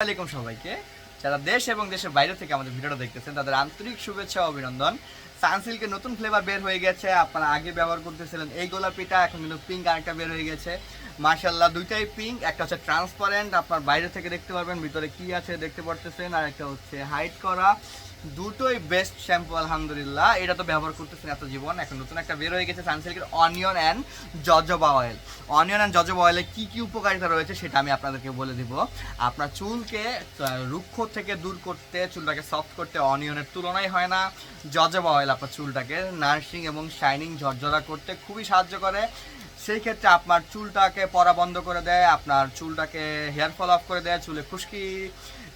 আসসালামাইকুম সবাইকে যারা দেশ এবং দেশের বাইরে থেকে আমাদের ভিডিওটা দেখতেছেন তাদের আন্তরিক শুভেচ্ছা ও অভিনন্দন। সানসিল্কের নতুন ফ্লেভার বের হয়ে গেছে। আপনারা আগে ব্যবহার করতেছিলেন এই গোলাপিটা, এখন কিন্তু পিঙ্ক আরেকটা বের হয়ে গেছে। মাশাআল্লাহ, দুইটাই পিঙ্ক। একটা হচ্ছে ট্রান্সপারেন্ট, আপনার বাইরে থেকে দেখতে পারবেন ভিতরে কি আছে দেখতে পারতেছেন, আর একটা হচ্ছে হাইড করা। দুটোই বেস্ট শ্যাম্পু আলহামদুলিল্লাহ। এটা তো ব্যবহার করতেছেন এত জীবন। এখন নতুন একটা বের হয়ে গেছে সানসিল্কের onion and jojoba oil. Onion and jojoba অয়েলে কী কী উপকারিতা রয়েছে সেটা আমি আপনাদেরকে বলে দিব। আপনার চুলকে রুক্ষ থেকে দূর করতে, চুলটাকে সফট করতে অনিয়নের তুলনাই হয় না। জজবা অয়েল আপনার চুলটাকে নার্সিং এবং শাইনিং ঝরঝরা করতে খুবই সাহায্য করে। সেই ক্ষেত্রে আপনার চুলটাকে পড়া বন্ধ করে দেয়, আপনার চুলটাকে হেয়ার ফল অফ করে দেয়, চুলে খুশকি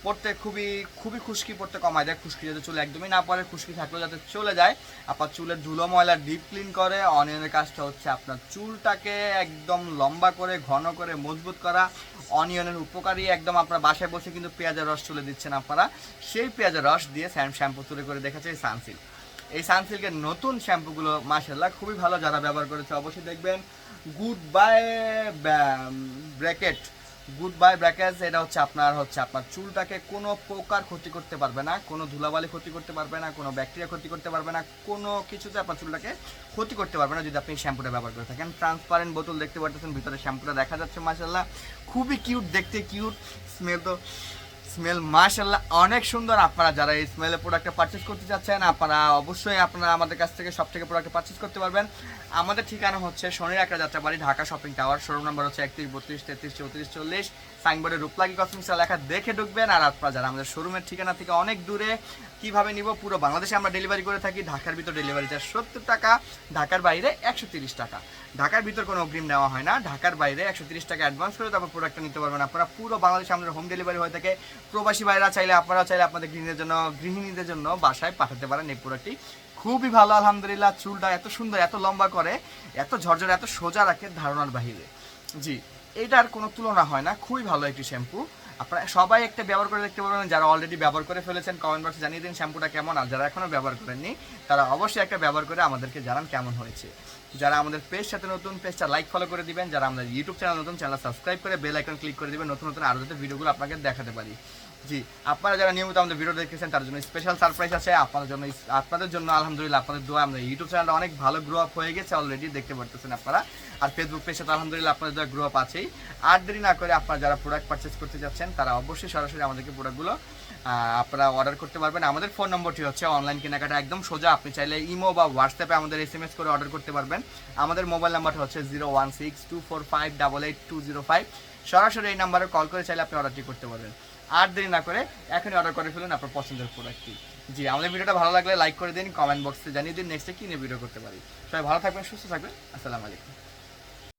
পড়তে খুবই খুবই খুশকি পড়তে কমায় দেয়। খুশকি যাতে চুলে একদমই না পড়ে, খুশকি থাকলেও যাতে চলে যায়। আপনার চুলের ধুলো ময়লা ডিপ ক্লিন করে। অনিয়নের কাজটা হচ্ছে আপনার চুলটাকে একদম লম্বা করে, ঘন করে, মজবুত করা। অনিয়নের উপকারী একদম। আপনার বাসায় বসে কিন্তু পেঁয়াজের রস চলে দিচ্ছেন আপনারা, সেই পেঁয়াজের রস দিয়ে শ্যাম্পু তৈরি করে দেখেছে এই সানসিল্ক। এই সানসিল্কের নতুন শ্যাম্পুগুলো মাশাআল্লাহ খুবই ভালো। যারা ব্যবহার করেছে অবশ্যই দেখবেন। Good bye bracket, good bye bracket, এটা হচ্ছে আপনার চুলটাকে কোনো প্রকার ক্ষতি করতে পারবে না, কোনো ধুলাবালি ক্ষতি করতে পারবে না, কোনো ব্যাকটেরিয়া ক্ষতি করতে পারবে না, কোনো কিছুতে আপনার চুলটাকে ক্ষতি করতে পারবে না যদি আপনি শ্যাম্পুটা ব্যবহার করে থাকেন। ট্রান্সপারেন্ট বোতল দেখতে পাচ্ছেন, ভিতরে শ্যাম্পুটা দেখা যাচ্ছে মাশাআল্লাহ খুবই কিউট দেখতে, কিউট স্মেল মাশাআল্লাহ অনেক সুন্দর। আপনারা যারা এই স্মেলের প্রোডাক্টটা পারচেস করতে চাচ্ছেন আপনারা অবশ্যই আমাদের কাছ থেকে সব থেকে প্রোডাক্ট পারচেস করতে পারবেন। আমাদের ঠিকানা হচ্ছে শনির একটা Jatrabari, Dhaka shopping tower. Showroom number হচ্ছে 31 32 33 34 40। সাইনবোর্ডে রূপলাগি কসমেটিক্স লেখা দেখে ঢুকবেন। আর আপনারা যারা আমাদের শোরুমের ঠিকানা থেকে অনেক দূরে, কিভাবে নিব, পুরো বাংলাদেশে আমরা ডেলিভারি করে থাকি। ঢাকার ভিতর ডেলিভারি চার্জ 70 টাকা, ঢাকার বাইরে 130 টাকা। ঢাকার ভিতর কোনো অগ্রিম নেওয়া হয় না, ঢাকার বাইরে 130 টাকা অ্যাডভান্স করে তারপর প্রোডাক্টটা নিতে পারবেন আপনারা। পুরো বাংলাদেশে আমাদের হোম ডেলিভারি হয়ে থাকে। প্রবাসী ভাইরা চাইলে আপনারা চাইলে আপনাদের গৃহিণীদের জন্য বাসায় পাঠাতে পারেন এই প্রোডাক্টটি। খুবই ভালো আলহামদুলিল্লাহ। চুলটা এত সুন্দর, এত লম্বা করে, এত ঝরঝরে, এত সোজা রাখে ধারণার বাহিরে। জি, এটার কোনো তুলনা হয় না। খুবই ভালো একটি শ্যাম্পু। আপনারা সবাই একটা ব্যবহার করে দেখতে পারবেন। যারা অলরেডি ব্যবহার করে ফেলেছেন কমেন্ট বক্সে জানিয়ে দিন শ্যাম্পুটা কেমন। আর যারা এখনও ব্যবহার করেননি তারা অবশ্যই একটা ব্যবহার করে আমাদেরকে জানান কেমন হয়েছে। যারা আমাদের পেজ সাথে নতুন, পেজটা লাইক ফলো করে দিবেন। যারা আমাদের ইউটিউব চ্যানেল নতুন, চ্যানেল সাবস্ক্রাইব করে বেল আইকন ক্লিক করে দিবেন, নতুন নতুন আরও যাতে ভিডিওগুলো আপনাকে দেখাতে পারি। জি, আপনারা যারা নিয়মিত আমাদের ভিডিও দেখতেছেন তার জন্য স্পেশাল সারপ্রাইজ আছে আপনাদের জন্য আলহামদুলিল্লাহ। আপনাদের দোয়া আমাদের ইউটিউব চ্যানেলটা অনেক ভালো গ্রো আপ হয়ে গেছে অলরেডি, দেখতে পারতেছেন আপনারা। আর ফেসবুক পেজে তো আলহামদুলিল্লাহ আপনাদের দোয়া গ্রো আপ আছেই। আর দেরি না করে আপনারা যারা প্রোডাক্ট পারচেস করতে যাচ্ছেন তারা অবশ্যই সরাসরি আমাদেরকে প্রোডাক্টগুলো আপনারা অর্ডার করতে পারবেন। আমাদের ফোন নম্বরটি হচ্ছে অনলাইন কেনাকাটা একদম সোজা। আপনি চাইলে ইমো বা হোয়াটসঅ্যাপে আমাদের SMS করে অর্ডার করতে পারবেন। আমাদের মোবাইল নাম্বারটা হচ্ছে 016245882005। সরাসরি এই নাম্বারে কল করে চাইলে আপনি অর্ডারটি করতে পারবেন। আর দেরি না করে এখনই অর্ডার করে ফেলুন আপনার পছন্দের প্রোডাক্টটি। জি, আমাদের ভিডিওটা ভালো লাগলে লাইক করে দিন, কমেন্ট বক্সে জানিয়ে দিন নেক্সটে কী নিয়ে ভিডিও করতে পারি। সবাই ভালো থাকবেন, সুস্থ থাকবেন। আসসালামু আলাইকুম।